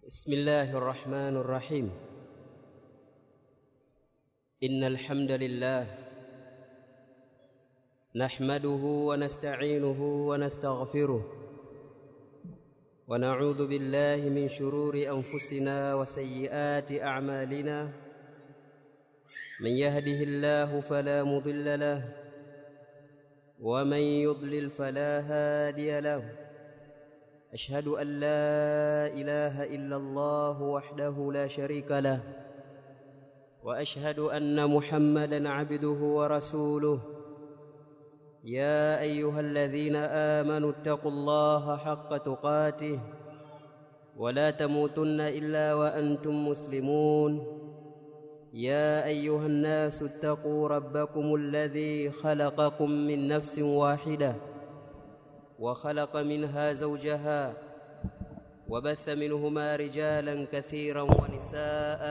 بسم الله الرحمن الرحيم. إن الحمد لله نحمده ونستعينه ونستغفره ونعوذ بالله من شرور أنفسنا وسيئات أعمالنا. من يهده الله فلا مضل له ومن يضلل فلا هادي له. أشهد أن لا إله إلا الله وحده لا شريك له وأشهد أن محمدًا عبده ورسوله. يا أيها الذين آمنوا اتقوا الله حق تقاته ولا تموتن إلا وأنتم مسلمون. يا أيها الناس اتقوا ربكم الذي خلقكم من نفس واحدة وخلق منها زوجها وبث منهما رجالا كثيرا ونساء.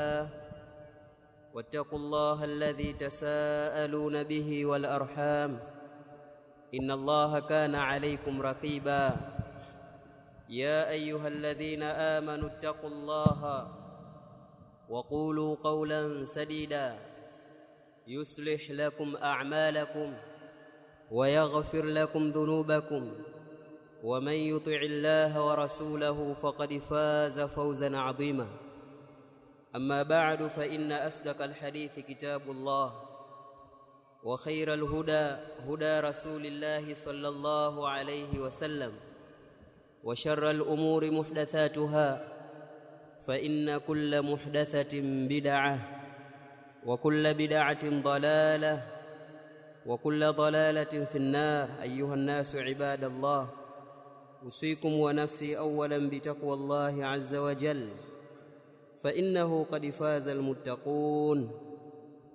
واتقوا الله الذي تساءلون به والأرحام إن الله كان عليكم رقيبا. يا أيها الذين آمنوا اتقوا الله وقولوا قولا سديدا يصلح لكم أعمالكم ويغفر لكم ذنوبكم ومن يطع الله ورسوله فقد فاز فوزا عظيما. أما بعد فإن أصدق الحديث كتاب الله وخير الهدى هدى رسول الله صلى الله عليه وسلم وشر الأمور محدثاتها فإن كل محدثة بدعة وكل بدعة ضلالة وكل ضلالة في النار. أيها الناس عباد الله، أوصيكم ونفسي أولا بتقوى الله عز وجل فإنه قد فاز المتقون.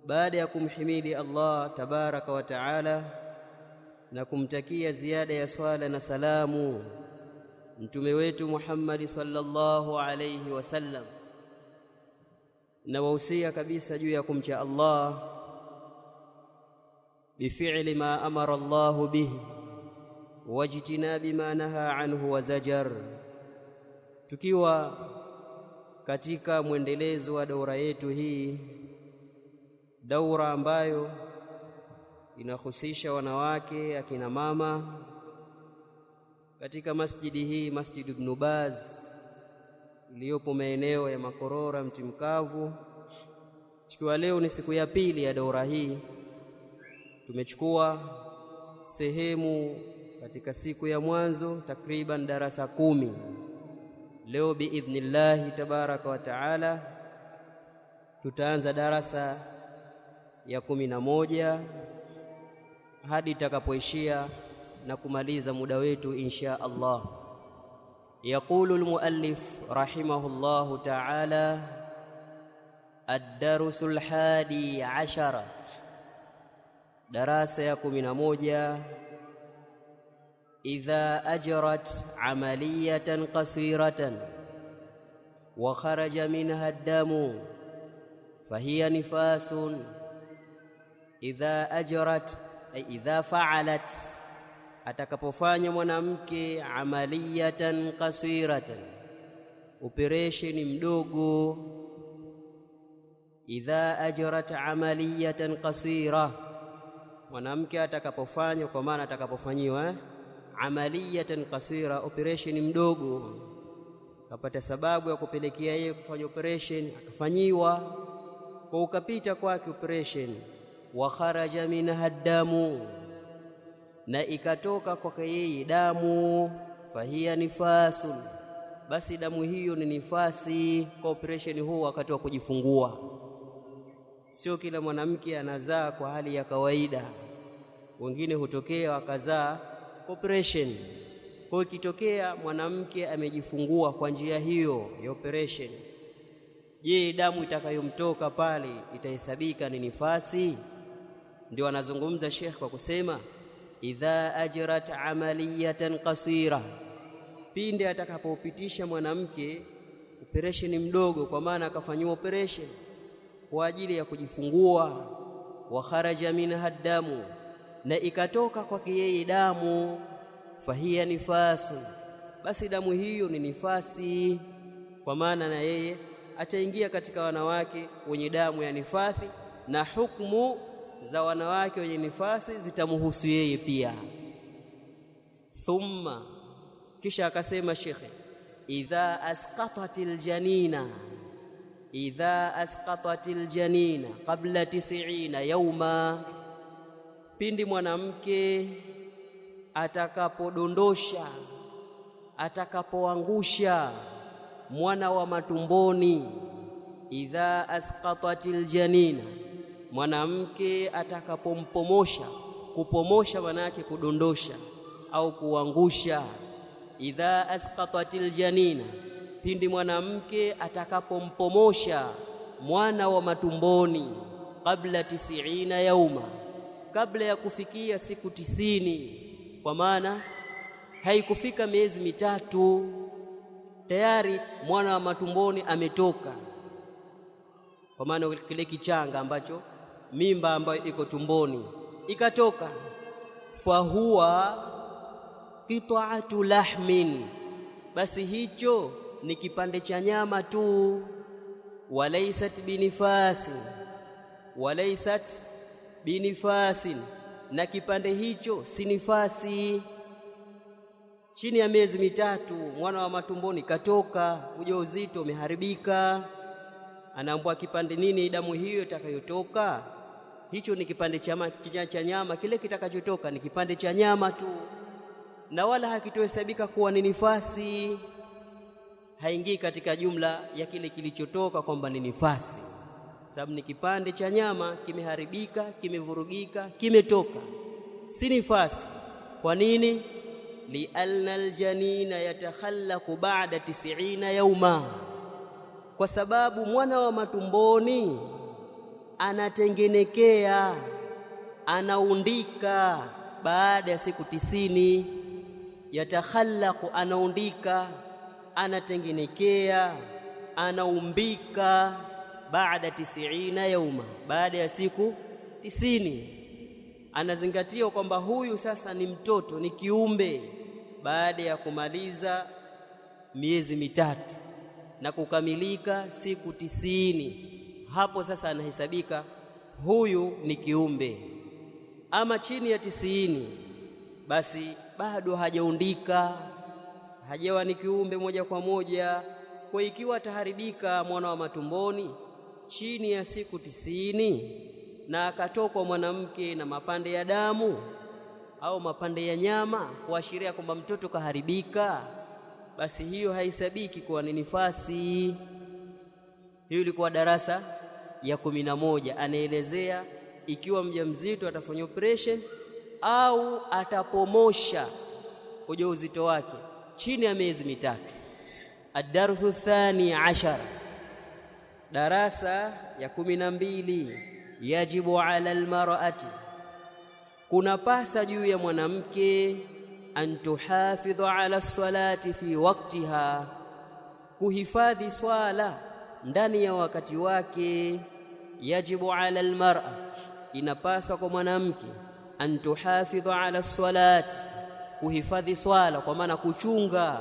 بعدكم حميدي الله تبارك وتعالى nakumtakia ziada ya swala na salamu mtume wetu Muhammad sallallahu alayhi wasallam, na wahusia kabisa juu ya kumcha Allah بفعل ما أمر الله به واجتناب ما نهى عنه وزجر. Tukiwa katika mwendelezo wa daura yetu hii, daura ambayo inahusisha wanawake akina mama katika masjidi hii, Masjid Ibn Baz iliyopo maeneo ya Makorora Mti Mkavu. Tukiwa leo ni siku ya pili ya daura hii, tumechukua sehemu katika siku ya mwanzo takriban darasa 10. Leo biidhnillahi tabaraka wa taala tutaanza darasa ya 11 hadi takapoishia na kumaliza muda wetu insha Allah. Yaqulu almuallif rahimahullahu taala ad-darusul hadi 10, darasa ya 11. Idha ajrat amaliyatan qasiratan wa kharaja minha ad-damu fahiya nifasun. Idha ajrat ay idha fa'alat, atakapofanya mwanamke amaliyatan qasiratan, operation mdogo. Idha ajrat amaliyatan qasira, mwanamke atakapofanya, kwa maana atakapofanyiwa amaliyatan qasira, operation mdogo, kapata sababu ya kupelekea yeye kufanya operation, akafanyiwa kwa ukapita kwake operation. Wa kharaja minha damu, na ikatoka kwake yeye damu. Fahiya nifasun, basi damu hiyo ni nifasi kwa operation huu wakati wa kujifungua. Sio kila mwanamke anazaa kwa hali ya kawaida, wengine hutokea wakazaa operation. Kwa ikitokea mwanamke amejifungua kwa njia hiyo ya operation, je, damu itakayomtoka pale itahesabika ni nifasi? Ndio anazungumza Sheikh kwa kusema idha ajrat amaliyatan qasira, pinde atakapopitisha mwanamke operation mdogo, kwa maana akafanywa operation kwa ajili ya kujifungua. Wa kharaja minha damu, na ikatoka kwake yeye damu. Fahiya nifasun, basi damu hiyo ni nifasi. kwa maana na yeye ataingia katika wanawake wenye damu ya nifasi, na hukumu za wanawake wenye nifasi zitamhusu yeye pia. Thumma, kisha akasema shekhe, idha asqatatil janina qabla 90 yawma, pindi mwanamke atakapodondosha, atakapoangusha mwana wa matumboni. Idha asqatatil janina, mwanamke atakapompomosha. Kupomosha maana yake kudondosha au kuangusha. Idha asqatatil janina, pindi mwanamke atakapompomosha mwana wa matumboni. Qabla 90 yauma, kabla ya kufikia siku 90, kwa maana haikufika miezi mitatu tayari mwana wa matumboni ametoka, kwa maana kile kichanga ambacho mimba ambayo iko tumboni ikatoka. Fahuwa qita'atu lahmin, basi hicho ni kipande cha nyama tu. Walaysat binifasin, na kipande hicho si nifasi. Chini ya miezi mitatu mwana wa matumboni katoka, ujauzito umeharibika, anaambwa kipande nini damu hiyo itakayotoka? Hicho ni kipande cha nyama, kile kitakachotoka ni kipande cha nyama tu, na wala hakitohesabika kuwa ni nifasi. Haingii katika jumla ya kile kilichotoka kwamba ni nifasi, sababu ni kipande cha nyama kimeharibika, kimevurugika, kimetoka, si nifasi. Kwa nini? li'anna aljanina yatakhallaqu ba'da 90 yawma, kwa sababu mwana wa matumboni anatengenekea, anaundika baada ya siku 90. Yatakhallaqu, anaundika, anatengenekea, anaumbika baada 90 yauma, baada ya siku 90. Anazingatia kwamba huyu sasa ni mtoto, ni kiumbe, baada ya kumaliza miezi mitatu na kukamilika siku 90. Hapo sasa anahesabika huyu ni kiumbe. Ama chini ya 90, basi bado hajaundika, hajawa ni kiumbe moja kwa moja. Kwa ikiwa ataharibika mwana wa matumboni chini ya siku 90 na akatoka mwanamke na mapande ya damu au mapande ya nyama kuashiria kwamba mtoto kaharibika, basi hiyo haisabiki kuwa ni nifasi. Hiyo ilikuwa darasa ya 11, anaelezea ikiwa mjamzito atafanya operation au atapomosha ujauzito wake chini ya miezi mitatu. Ad-darsu thani ashar, darasa ya 12, yajibu ala almar'ati, kuna pasa juu ya mwanamke, an tuhafidhu ala salati fi waqtiha, kuhifadhi swala ndani ya wakati wake. Yajibu ala almar'a, inapasa kwa mwanamke, an tuhafidhu ala salati, kuhifadhi swala, kwa maana kuchunga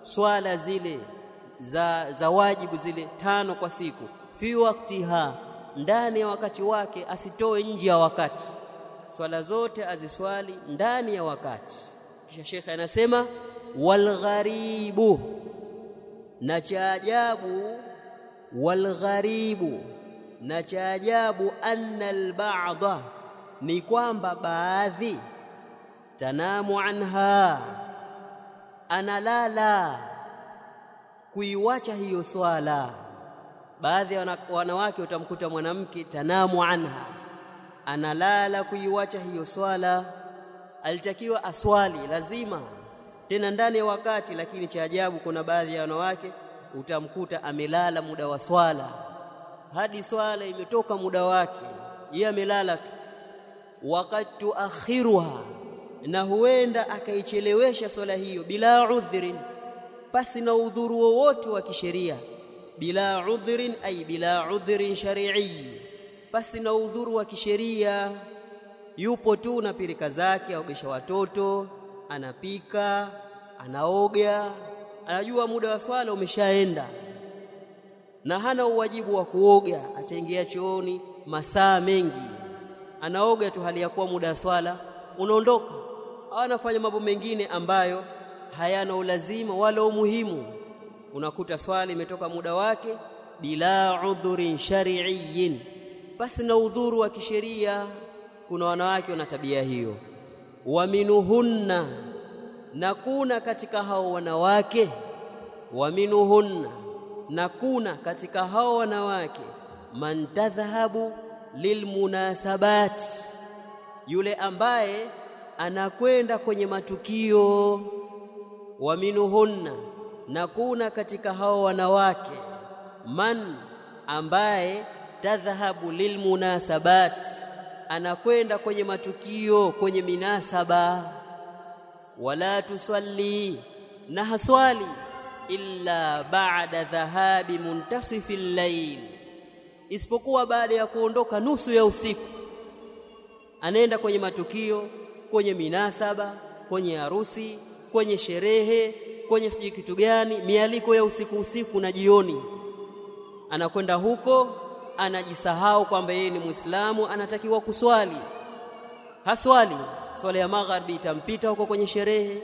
swala zile za wajibu zile 5 kwa siku. Fi waqtiha, ndani ya wakati wake, asitoe nje ya wakati, swala zote aziswali ndani ya wakati. Kisha shekhe anasema walgharibu, na cha ajabu, walgharibu, na cha ajabu, anna alba'dha, ni kwamba baadhi, tanamu anha, analala kuiwacha hiyo swala. Baadhi ya wanawake utamkuta mwanamke tanamu anha, analala kuiwacha hiyo swala. Alitakiwa aswali lazima tena ndani ya wakati, lakini cha ajabu kuna baadhi ya wanawake utamkuta amelala muda wa swala, hadi swala imetoka muda wake, yeye amelala tu. Waqad tuakhiruha, na huenda akaichelewesha swala hiyo, bila udhrin, pasi na udhuru wowote wa kisheria. Bila udhrin ay bila udhrin shar'i, pasi na udhuru wa kisheria. Yupo tu na pirika zake, aogesha watoto, anapika, anaoga, anajua muda wa swala umeshaenda, na hana uwajibu wa kuoga, ataingia chooni masaa mengi, anaoga tu hali ya kuwa muda wa swala unaondoka, au anafanya mambo mengine ambayo hayana ulazima wala umuhimu, unakuta swala imetoka muda wake bila udhurin shar'iyyin, basi na udhuru wa kisheria. Kuna wanawake wana tabia hiyo. Wa minuhunna, na kuna katika hao wanawake, wa minuhunna, na kuna katika hao wanawake, man tadhhabu lilmunasabat, yule ambaye anakwenda kwenye matukio. Wa minuhunna, na kuna katika hao wanawake, man ambaye tadhhabu lilmunasabat, anakwenda kwenye matukio, kwenye minasaba. Wala tusalli, na haswali illa ba'da dhahabi muntasifil layl, isipokuwa baada ya kuondoka nusu ya usiku. Anaenda kwenye matukio, kwenye minasaba, kwenye harusi, kwenye sherehe, kwenye sijui kitu gani, mialiko ya usiku na jioni. Anakwenda huko, anajisahau kwamba yeye ni Muislamu, anatakiwa kuswali. Haswali. Swala ya magharibi itampita huko kwenye sherehe,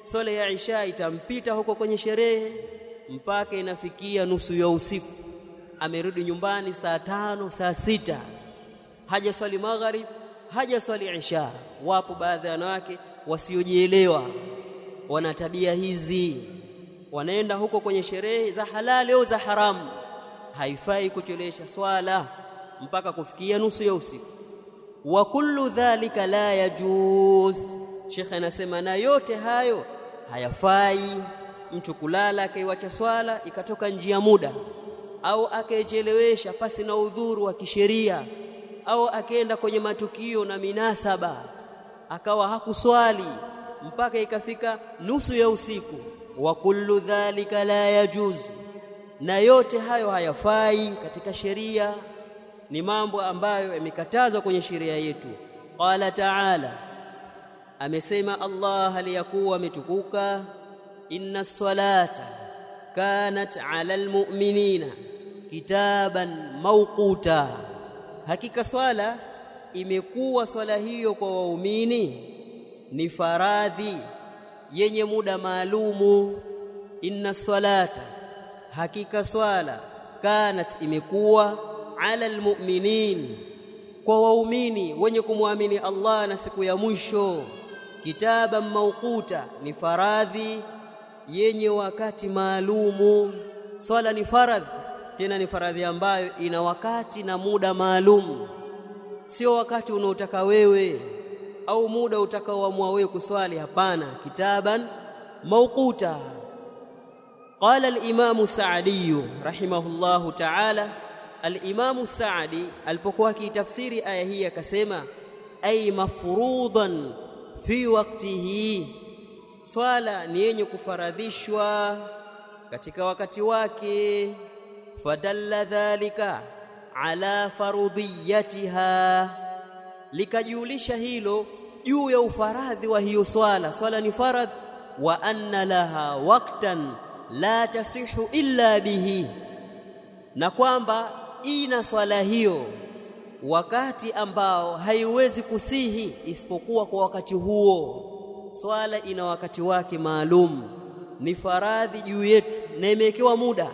swala ya isha itampita huko kwenye sherehe, mpaka inafikia nusu ya usiku. Amerudi nyumbani saa 5, saa 6, haja swali magharib, haja swali isha. Wapo baadhi ya wanawake wasiojielewa, wana tabia hizi, wanaenda huko kwenye sherehe za halali au za haramu. Haifai kuchelewesha swala mpaka kufikia nusu ya usiku. Wa kullu dhalika la yajuz, Sheikh anasema na yote hayo hayafai. Mtu kulala akaiacha swala ikatoka njia muda, au akaichelewesha pasi na udhuru wa kisheria, au akaenda kwenye matukio na minasaba akawa hakuswali mpaka ikafika nusu ya usiku. Wa kullu dhalika la yajuz, na yote hayo hayafai katika sheria, ni mambo ambayo yamekatazwa kwenye sheria yetu. Qala ta'ala, amesema Allah aliyakuwa ametukuka, inna salata kanat 'alal mu'minina kitaban mawquta, hakika swala imekuwa swala hiyo kwa waumini ni faradhi yenye muda maalumu. Inna salata, hakika swala, kanat imekuwa, 'ala almu'minin, kwa waumini wenye kumwamini Allah na siku ya mwisho, kitaban mawquta, ni faradhi yenye wakati maalumu. Swala ni faradhi, tena ni faradhi ambayo ina wakati na muda maalum, sio wakati unaotaka wewe au muda utakaoamua wewe kuswali. Hapana, kitaban mawquta. Qala al-Imam Sa'di rahimahullahu ta'ala, al-Imam Sa'di alipokuwa akitafsiri aya hii akasema, ay mafruḍan fi waqtihi, swala ni yenye kufaradhishwa katika wakati wake. Fadalla dhalika ala farudhiyatiha, likajulisha hilo juu ya ufaradhi wa hiyo swala. Swala ni faradhi, wa anna laha waqtan la tasihu illa bihi, na kwamba ina swala hiyo wakati ambao haiwezi kusihi isipokuwa kwa wakati huo. Swala ina wakati wake maalum, ni faradhi juu yetu na imewekewa muda.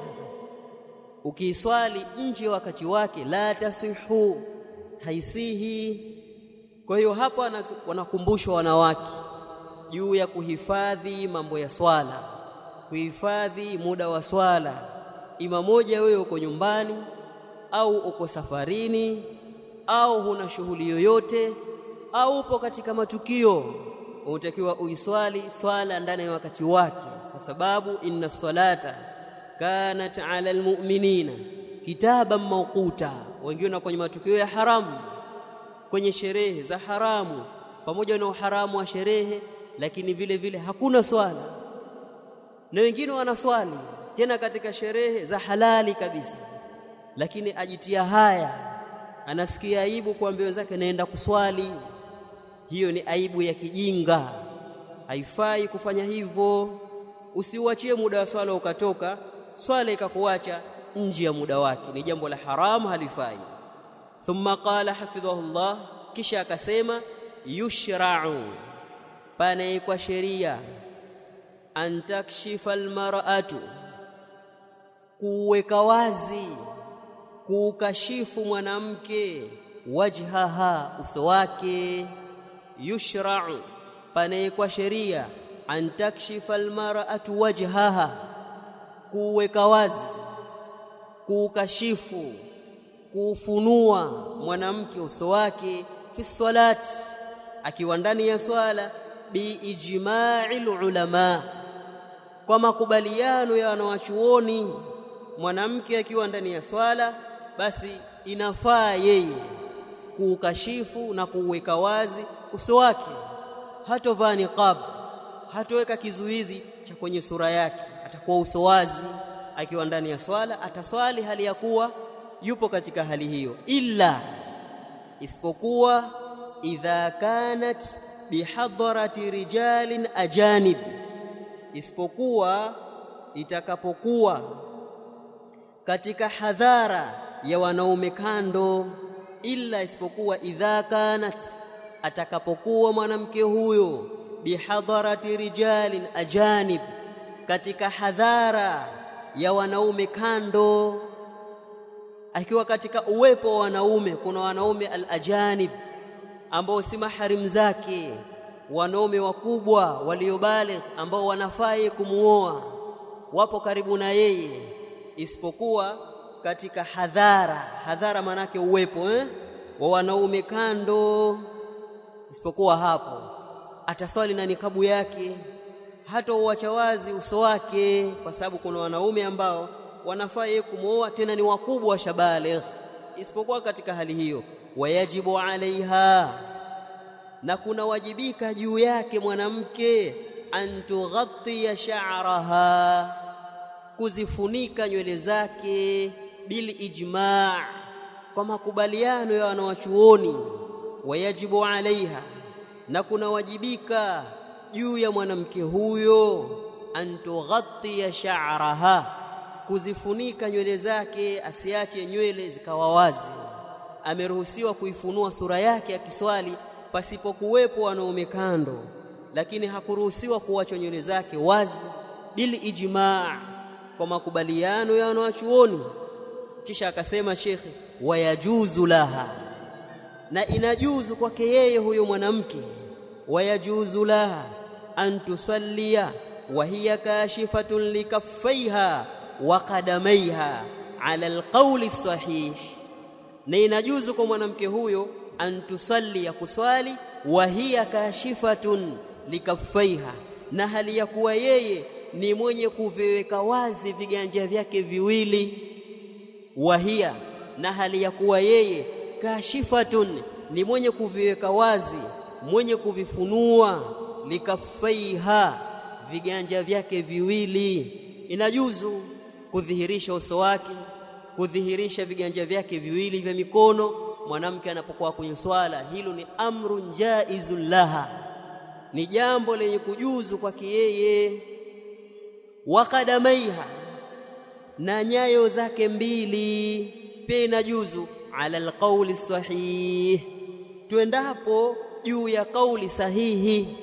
Ukiiswali nje wakati wake, la tasihu, haisihi. Kwa hiyo hapa wanakumbushwa wanawake juu ya kuhifadhi mambo ya swala, kuhifadhi muda wa swala. Ima moja wewe uko nyumbani au uko safarini au huna shughuli yoyote au upo katika matukio, unatakiwa uiswali swala ndani ya wakati wake, kwa sababu inna salata kanat 'ala almu'minina kitaban mawquta. Wengine kwenye matukio ya haramu, kwenye sherehe za haramu, pamoja na uharamu wa sherehe, lakini vile vile hakuna swala. Na wengine wanaswali tena katika sherehe za halali kabisa, lakini ajitia haya, anasikia aibu kuambia wenzake naenda kuswali. Hiyo ni aibu ya kijinga, haifai kufanya hivyo. Usiuachie muda wa swala ukatoka, swala ikakuacha, nje ya muda wake, ni jambo la haramu, halifai. Thumma qala hafidhahullah, kisha akasema yushra'u, pana kwa sheria, an takshifa almar'atu, kuweka wazi, kukashifu mwanamke, wajhaha, uso wake. Yushra'u, pana kwa sheria, an takshifa almar'atu wajhaha, kuweka wazi, kukashifu, kufunua mwanamke uso wake, fi salati, akiwa ndani ya swala, bi ijma'il ulama, kwa makubaliano ya wanawachuoni. Mwanamke akiwa ndani ya swala, basi inafaa yeye kukashifu na kuweka wazi uso wake. Hatovaa niqab, hatoweka kizuizi cha kwenye sura yake, atakuwa uso wazi akiwa ndani ya swala, ataswali hali ya kuwa yupo katika hali hiyo, illa isipokuwa idha kanat bihadrati rijalin ajanib, isipokuwa itakapokuwa katika hadhara ya wanaume kando. Illa isipokuwa idha kanat, atakapokuwa mwanamke huyo bihadrati rijalin ajanib, katika hadhara ya wanaume kando, akiwa katika uwepo wa wanaume. Kuna wanaume al-ajanib ambao si maharimu zake, wanaume wakubwa waliobaligh ambao wanafai kumuoa, wapo karibu na yeye, isipokuwa katika hadhara manake uwepo wa wanaume kando. Isipokuwa hapo ataswali na nikabu yake, hata uacha wazi uso wake, kwa sababu kuna wanaume ambao wanafaa kumuoa, tena ni wakubwa shabaligh. Isipokuwa katika hali hiyo, wayajibu alaiha, na kuna wajibika juu yake mwanamke, an tughatti sha'raha, kuzifunika nywele zake, bil ijma', kwa makubaliano ya wanawachuoni. Wayajibu alaiha, na kuna wajibika juu ya mwanamke huyo, an tughatti sha'raha, kuzifunika nywele zake, asiache nywele zikawa wazi. Ameruhusiwa kuifunua sura yake akiswali pasipokuwepo wanaume kando, lakini hakuruhusiwa kuacha nywele zake wazi, bil ijma', kwa makubaliano ya wanawachuoni. Kisha akasema shekhi, wayajuzu laha, na inajuzu kwake yeye huyo mwanamke, wayajuzu laha an tusallia wa hiya kashifatun likaffaiha wa qadamaiha ala alqawli sahih, na inajuzu kwa mwanamke huyo an tusallia, kuswali, wa hiya kashifatun likaffaiha, na hali ya kuwa yeye ni mwenye kuviweka wazi viganja vyake viwili. Wa hiya, na hali ya kuwa yeye kashifatun, ni mwenye kuviweka wazi, mwenye kuvifunua, likaffaiha, viganja vyake viwili. Inajuzu kudhihirisha uso wake, kudhihirisha viganja vyake viwili vya mikono mwanamke anapokuwa kwenye swala. Hilo ni amrun jaizun laha, ni jambo lenye kujuzu kwake yeye. Wa qadamaiha, na nyayo zake mbili pia inajuzu, ala alqawli sahih, tuendapo juu ya kauli sahihi.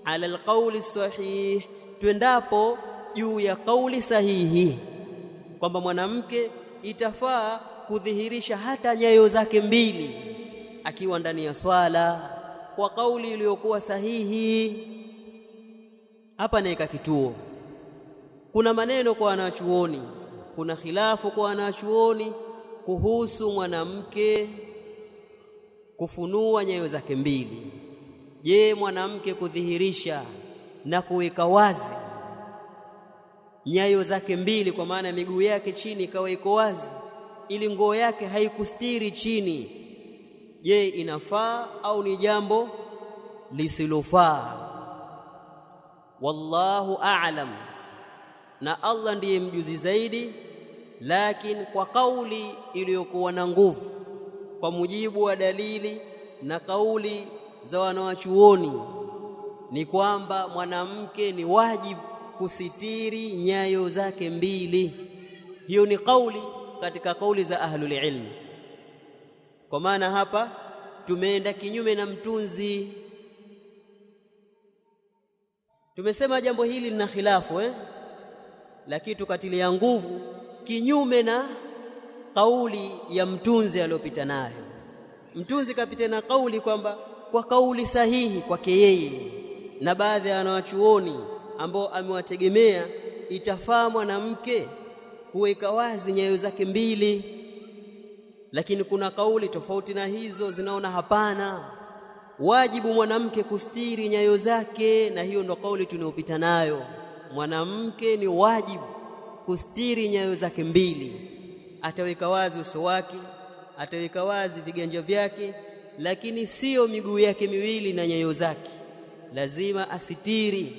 Ala alqawli sahih, tuendapo juu ya kauli sahihi, kwamba mwanamke itafaa kudhihirisha hata nyayo zake mbili akiwa ndani ya swala, kwa kauli iliyokuwa sahihi. Hapa naika kituo, kuna maneno kwa wanachuoni, kuna khilafu kwa wanachuoni kuhusu mwanamke kufunua nyayo zake mbili. Je, mwanamke kudhihirisha na kuweka wazi nyayo zake mbili, kwa maana miguu yake chini ikawa iko wazi ili nguo yake haikustiri chini, je, inafaa au ni jambo lisilofaa? Wallahu a'lam, na Allah ndiye mjuzi zaidi. Lakini kwa kauli iliyokuwa na nguvu, kwa mujibu wa dalili na kauli za wanawachuoni, ni kwamba mwanamke ni wajibu kusitiri nyayo zake mbili, Hiyo ni kauli katika kauli za ahlul ilm. Kwa maana hapa tumeenda kinyume na mtunzi. Tumesema jambo hili lina khilafu lakini tukatilia nguvu kinyume na kauli ya mtunzi aliyopita nayo. Mtunzi kapita na kauli kwamba kwa kauli sahihi kwake yeye na baadhi ya wanawachuoni ambao amewategemea itafaa mwanamke kuweka wazi nyayo zake mbili. Lakini kuna kauli tofauti na hizo zinaona hapana, wajibu mwanamke kustiri nyayo zake, na hiyo ndo kauli tunayopita nayo. Mwanamke ni wajibu kustiri nyayo zake mbili. Ataweka wazi uso wake, ataweka wazi viganja vyake, lakini sio miguu yake miwili na nyayo zake. Lazima asitiri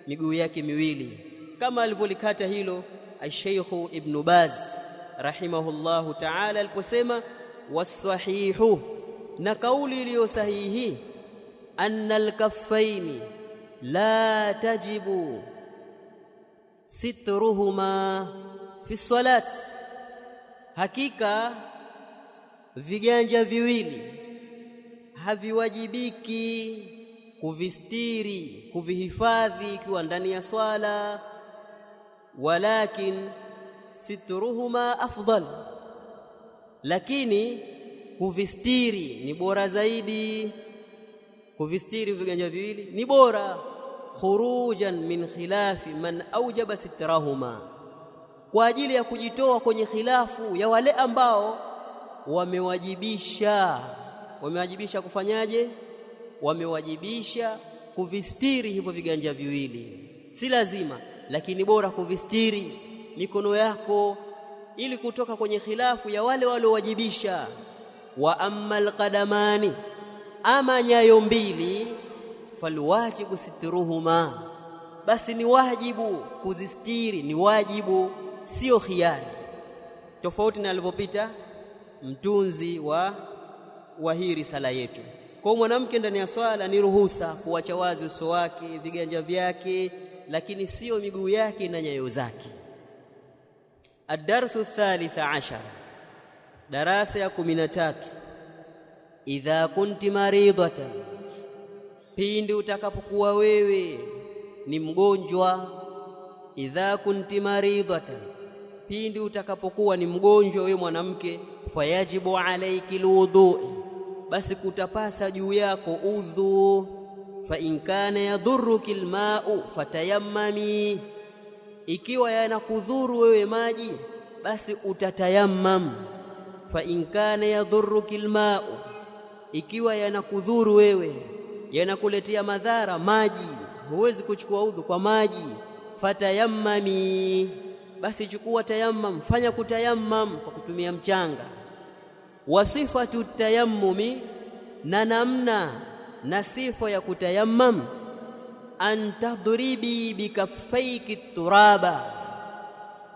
miguu yake miwili, kama alivyolikata hilo Sheikh Ibn Baz rahimahullahu ta'ala aliposema wasahihu, na kauli iliyo sahihi, anna al-kaffaini la tajibu sitruhuma fi salati, hakika viganja viwili haviwajibiki kuvistiri, kuvihifadhi ikiwa ndani ya swala, walakin sitruhuma afdal, lakini kuvistiri ni bora zaidi. Kuvistiri viganja viwili ni bora, khurujan min khilafi man aujaba sitrahuma, kwa ajili ya kujitoa kwenye khilafu ya wale ambao wamewajibisha kufanyaje? Wamewajibisha kuvistiri hivyo viganja viwili. Si lazima, lakini bora kuvistiri mikono yako ili kutoka kwenye khilafu ya wale waliowajibisha. Wa ammal qadamani, ama nyayo mbili, falwajibu sitruhuma, basi ni wajibu kuzistiri, ni wajibu, sio khiari. Tofauti na alivyopita mtunzi wa hii risala yetu. Kwa mwanamke ndani ya swala ni ruhusa kuacha wazi uso wake, viganja vyake, lakini sio miguu yake na nyayo zake. Ad-darsu ath-thalitha ashara, darasa ya 13. Idha kunti maridatan, pindi utakapokuwa wewe ni mgonjwa. Idha kunti maridatan, pindi utakapokuwa ni mgonjwa wewe mwanamke, fayajibu alayki alwudu, basi kutapasa juu yako udhu. Fa in kana yadhurruki alma'u fatayammami, ikiwa yanakudhuru wewe maji basi utatayammam. Fa in kana yadhurruki alma'u, ikiwa yanakudhuru wewe, yanakuletea madhara maji, huwezi kuchukua udhu kwa maji, fatayammami, basi chukua tayammum, fanya kutayammam kwa kutumia mchanga. Wasifatu tayammumi, na namna na sifa ya kutayammam, antadribi bikaffaiki turaba,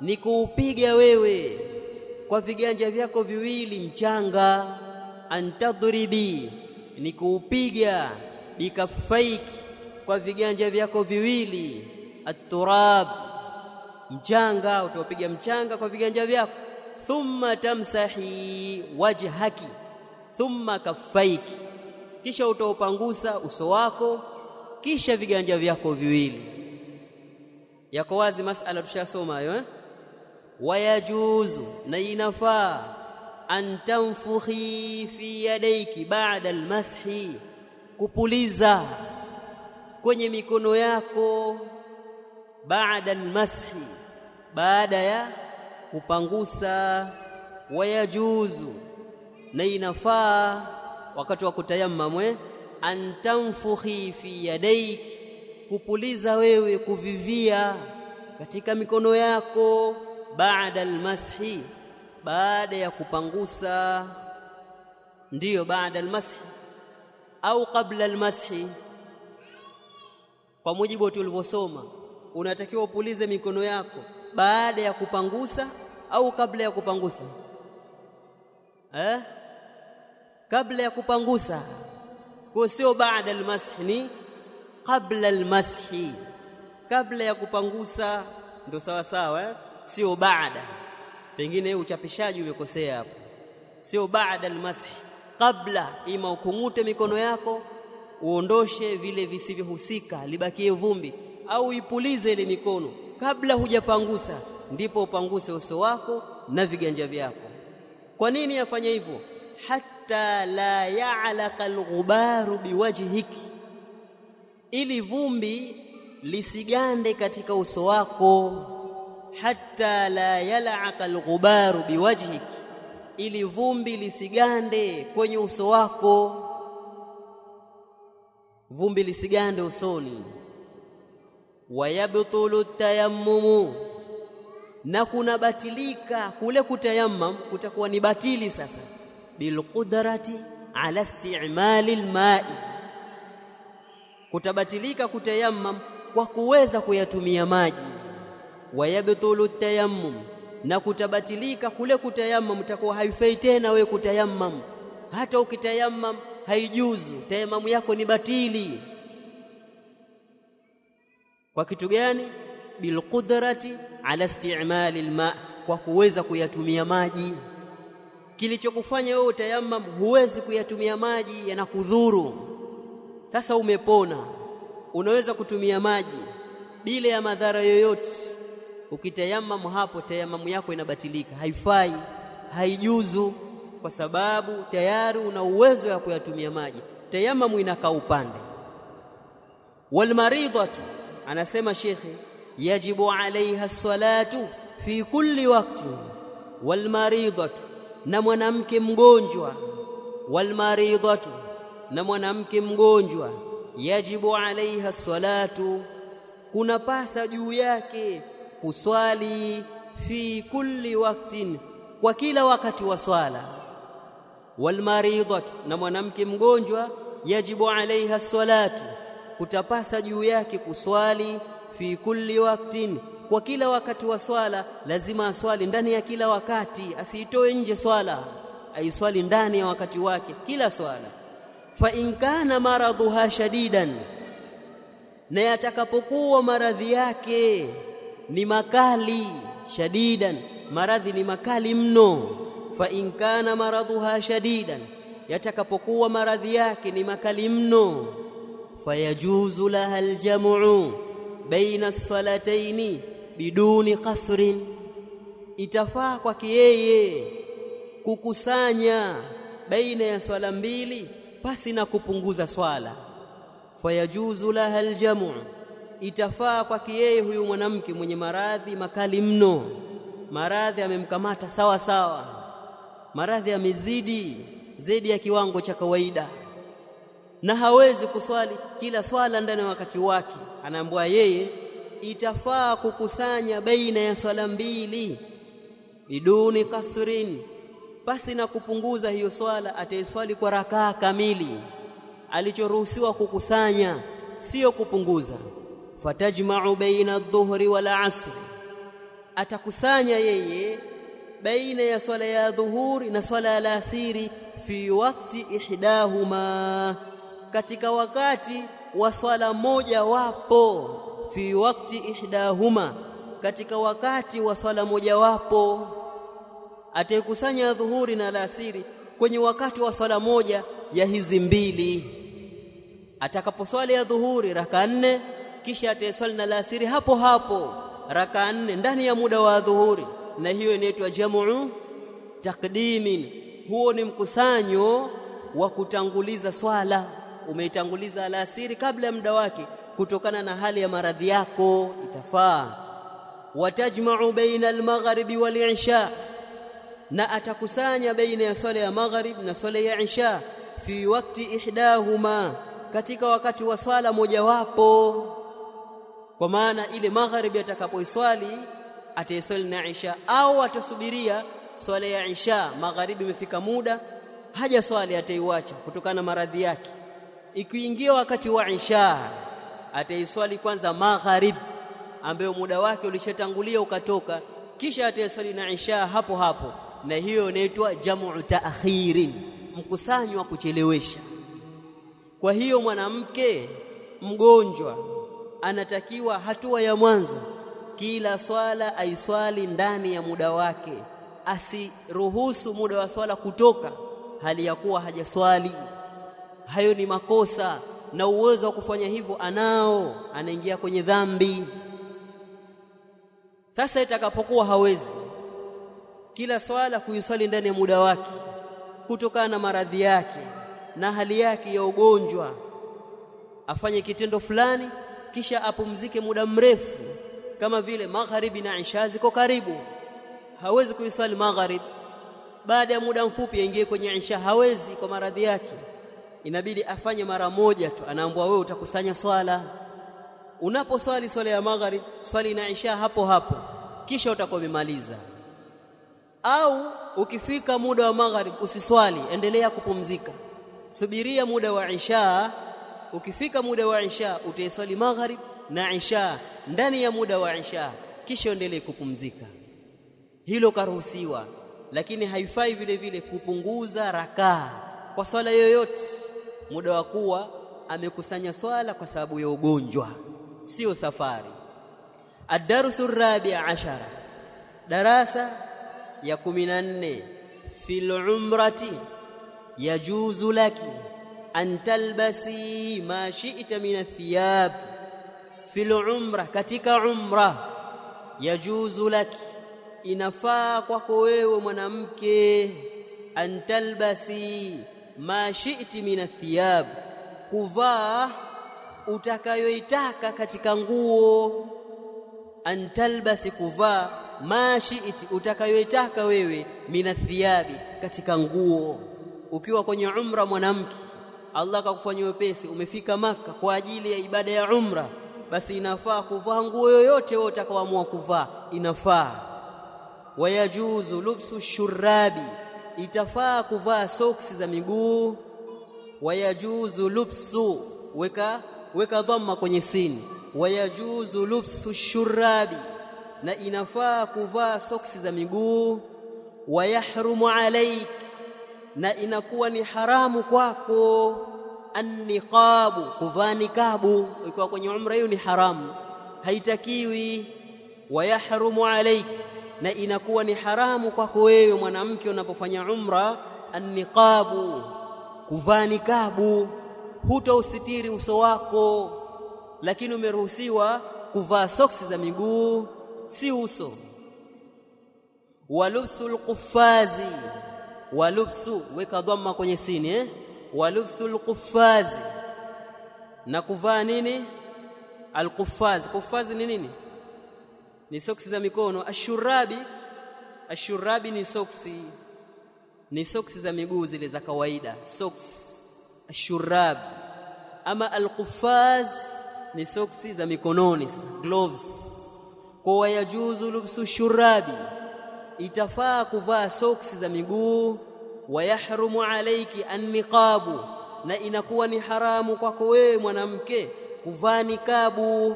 ni kuupiga wewe kwa viganja vyako viwili mchanga. Antadribi ni kuupiga, bikaffaiki kwa viganja vyako viwili, at-turab mchanga, utapiga mchanga kwa viganja vyako. Thumma tamsahi wajhaki thumma kaffaiki, kisha utaupangusa uso wako kisha viganja vyako viwili. Yako wazi masala tushasoma hayo Wayajuzu, na inafaa, antanfukhi fi yadayki ba'da almashi, kupuliza kwenye mikono yako ba'da almashi, baada ya kupangusa. Wayajuzu, na inafaa wakati wa kutayammam, antanfukhi fi yadayki, kupuliza wewe, kuvivia katika mikono yako baada almashi, baada ya kupangusa. Ndiyo, baada almashi au qabla almashi, kwa mujibu tulivyosoma, unatakiwa upulize mikono yako baada ya kupangusa au kabla ya kupangusa? Kabla ya kupangusa, kwa sio baada almashi, ni qabla almashi, kabla ya kupangusa ndio sawa sawa, sio baada. Pengine uchapishaji umekosea hapo, sio baada almasih, kabla. Ima ukungute mikono yako uondoshe vile visivyohusika, libakie vumbi, au ipulize ile mikono kabla hujapangusa, ndipo upanguse uso wako na viganja vyako. Kwa nini afanye hivyo? Hatta la ya'laqa al-ghubaru biwajhiki, ili vumbi lisigande katika uso wako. Hatta la yal'aqa al-ghubaru biwajhiki, ili vumbi lisigande kwenye uso wako, vumbi lisigande usoni. Wayabtulu tayammumu, na kunabatilika kule kutayammam, kutakuwa ni batili sasa, bilqudrati ala isti'mali alma'i, kutabatilika kutayammam kwa kuweza kuyatumia maji. Wayabtulu tayammum, na kutabatilika kule kutayammam, utakuwa haifai tena wewe kutayammam. Hata ukitayammam haijuzu, tayammamu yako ni batili. Kwa kitu gani? Bilqudrati ala isti'mali alma, kwa kuweza kuyatumia maji. Kilichokufanya wewe utayammam huwezi kuyatumia maji, yanakudhuru. Sasa umepona, unaweza kutumia maji bila ya madhara yoyote. Ukitayammam hapo, tayammamu yako inabatilika, haifai, haijuzu, kwa sababu tayari una uwezo wa kuyatumia maji. Tayammamu inakaa upande. Wal maridatu, anasema shekhi, yajibu alaiha as-salatu fi kulli waqti. Wal maridatu, na mwanamke mgonjwa. Wal maridatu, na mwanamke mgonjwa, yajibu alaiha as-salatu, kuna pasa juu yake kuswali, fi kulli waqtin, kwa kila wakati wa swala. Wal maridatu, na mwanamke mgonjwa, yajibu alaiha as-salatu, kutapasa juu yake kuswali, fi kulli waqtin, kwa kila wakati wa swala. Lazima aswali ndani ya kila wakati, asiitoe nje swala, aiswali ndani ya wakati wake kila swala. Fa in kana maradhuha shadidan, na yatakapokuwa maradhi yake ni makali, shadidan, maradhi ni makali mno. Fa in kana maradhuha shadidan, yatakapokuwa maradhi yake ni makali mno, fayajuzu laha aljam'u baina as-salataini biduni qasrin, itafaa kwake yeye kukusanya baina ya swala mbili pasi na kupunguza swala. Fayajuzu laha aljam'u, itafaa kwake yeye huyu mwanamke mwenye maradhi makali mno, maradhi amemkamata sawa sawa, maradhi yamezidi zaidi ya kiwango cha kawaida, na hawezi kuswali kila swala ndani ya wakati wake. Anaambiwa yeye itafaa kukusanya baina ya swala mbili biduni kasrin, basi na kupunguza hiyo swala. Ataiswali kwa rakaa kamili, alichoruhusiwa kukusanya sio kupunguza. Fatajma'u baina adh-dhuhri wal 'asr, atakusanya yeye baina ya swala ya dhuhuri na swala ya alasiri, fi wakti ihdahuma, katika wakati wa swala moja wapo. Fi wakti ihdahuma, katika wakati wa swala moja wapo. Ataikusanya dhuhuri na alasiri kwenye wakati wa swala moja ya hizi mbili. Atakaposwali ya dhuhuri raka 4, kisha ataiswali na alasiri hapo hapo raka 4 ndani ya muda wa dhuhuri, na hiyo inaitwa jam'u taqdimin. Huo ni mkusanyo wa kutanguliza swala. Umeitanguliza alasiri kabla ya muda wake kutokana na hali ya maradhi yako, itafaa. Watajma'u baina al-maghribi wal-isha, na atakusanya baina ya swala ya maghrib na swala ya isha, fi wakti ihdahuma, katika wakati wa swala mojawapo. Kwa maana ile maghrib atakapoiswali ataiswali na isha, au atasubiria swala ya isha, magharibi imefika muda haja swali, ataiacha kutokana na maradhi yake. Ikiingia wakati wa isha, ataiswali kwanza magharib ambayo muda wake ulishatangulia ukatoka, kisha ataiswali na isha hapo hapo, na hiyo inaitwa jam'u ta'khirin, mkusanyo wa kuchelewesha. Kwa hiyo mwanamke mgonjwa anatakiwa hatua ya mwanzo kila swala aiswali ndani ya muda wake, asiruhusu muda wa swala kutoka hali ya kuwa hajaswali. Hayo ni makosa, na uwezo wa kufanya hivyo anao, anaingia kwenye dhambi. Sasa itakapokuwa hawezi kila swala kuiswali ndani ya muda wake kutokana na maradhi yake na hali yake ya ugonjwa, afanye kitendo fulani kisha apumzike muda mrefu, kama vile magharibi na isha ziko karibu, hawezi kuiswali magharib, baada ya muda mfupi aingie kwenye isha, hawezi kwa maradhi yake, inabidi afanye mara moja tu. Anaambiwa wewe utakusanya swala, unaposwali swala ya magharib swali na isha hapo hapo, kisha utakomaliza. Au ukifika muda wa magharib usiswali, endelea kupumzika, subiria muda wa isha. Ukifika muda wa isha utaiswali magharib na isha ndani ya muda wa isha, kisha endelee kupumzika. Hilo karuhusiwa, lakini haifai vile vile kupunguza rakaa kwa swala yoyote muda wa kuwa amekusanya swala kwa sababu ya ugonjwa, sio safari. Ad-darsu ar-rabi' ashara, darasa ya 14. Fil umrati yajuzu laki an talbasi ma shi'ta min athiyab. Fil umra, katika umra, yajuzu laki, inafaa kwako wewe mwanamke, an talbasi ma shi'ti min athiyab, kuvaa utakayoitaka katika nguo. An talbasi, kuvaa, ma shi'ti, utakayoitaka wewe, min athiyabi, katika nguo. Ukiwa kwenye umra mwanamke, Allah akakufanyia wepesi, umefika Maka kwa ajili ya ibada ya umra, basi inafaa kuvaa nguo yoyote wewe utakaoamua kuvaa, inafaa. Wayajuzu lubsu shurabi, itafaa kuvaa soksi za miguu. Wayajuzu lubsu, weka dhamma kwenye sini, wayajuzu lubsu shurabi, na inafaa kuvaa soksi za miguu. Wayahrumu alaik, na inakuwa ni haramu kwako, an-niqabu, kuvaa nikabu. Ikiwa kwenye umra hiyo ni haramu, haitakiwi. Wayahrumu alaik, na inakuwa ni haramu kwako wewe mwanamke unapofanya umra, an-niqabu, kuvaa nikabu. Hutausitiri uso wako, lakini umeruhusiwa kuvaa soksi za miguu, si uso. Walubsul quffazi, walubsu, weka dhamma kwenye sini, walubsul quffazi, na kuvaa nini? Al-quffaz, quffazi ni nini? Ni soksi za mikono. Ashurabi ni soksi za miguu zile za kawaida, socks ashurab. Ama al-quffaz ni soksi za mikononi, sasa gloves. Kwa yajuzu lubsu shurabi, itafaa kuvaa soksi za miguu. Wayahrumu alayki an-niqabu, na inakuwa ni haramu kwako wewe mwanamke kuvaa nikabu.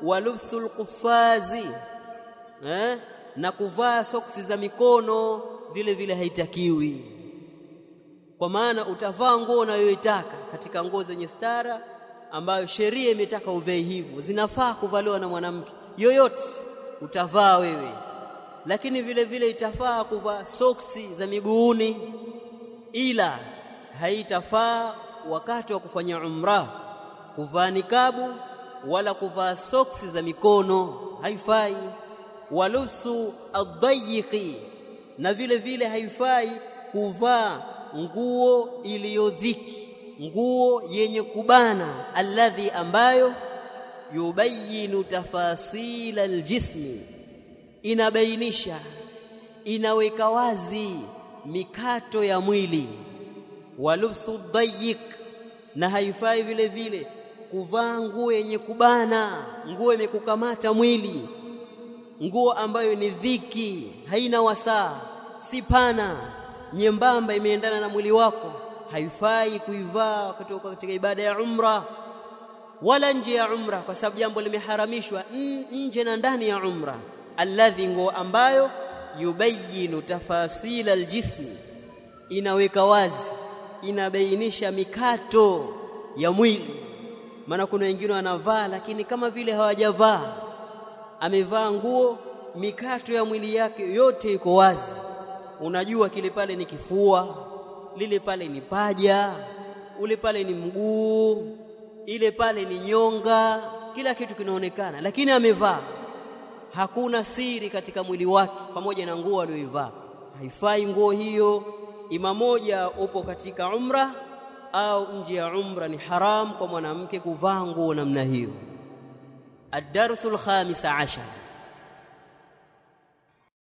Walubsul quffazi, na kuvaa soksi za mikono vile vile haitakiwi, kwa maana utavaa nguo unayoitaka katika nguo zenye stara ambayo sheria imetaka uvae hivyo, zinafaa kuvaliwa na mwanamke yoyote, utavaa wewe. Lakini vile vile itafaa kuvaa soksi za miguuni, ila haitafaa wakati wa kufanya umra kuvaa nikabu wala kuvaa soksi za mikono, haifai. Walusu ad-dayiqi, na vile vile haifai kuvaa nguo iliyodhiki, nguo yenye kubana, alladhi, ambayo yubayinu tafasila aljismi, inabainisha, inaweka wazi mikato ya mwili. Walubsu dayiq, na haifai vile vile kuvaa nguo yenye kubana, nguo imekukamata mwili, nguo ambayo ni dhiki, haina wasaa, si pana, nyembamba, imeendana na mwili wako, haifai kuivaa katika ibada ya umra wala nje ya umra, kwa sababu jambo limeharamishwa nje na ndani ya umra. Alladhi, nguo ambayo yubayinu tafasila aljismi, inaweka wazi, inabainisha mikato ya mwili. Maana kuna wengine wanavaa lakini kama vile hawajavaa, amevaa nguo, mikato ya mwili yake yote iko wazi, unajua kile pale ni kifua, lile pale ni paja, ule pale ni mguu, ile pale ni nyonga, kila kitu kinaonekana, lakini amevaa, hakuna siri katika mwili wake pamoja na nguo aliyoivaa. Haifai nguo hiyo. Ima moja upo katika umra au nje ya umra, ni haram kwa mwanamke kuvaa nguo namna hiyo. Ad-darsul khamis ashar,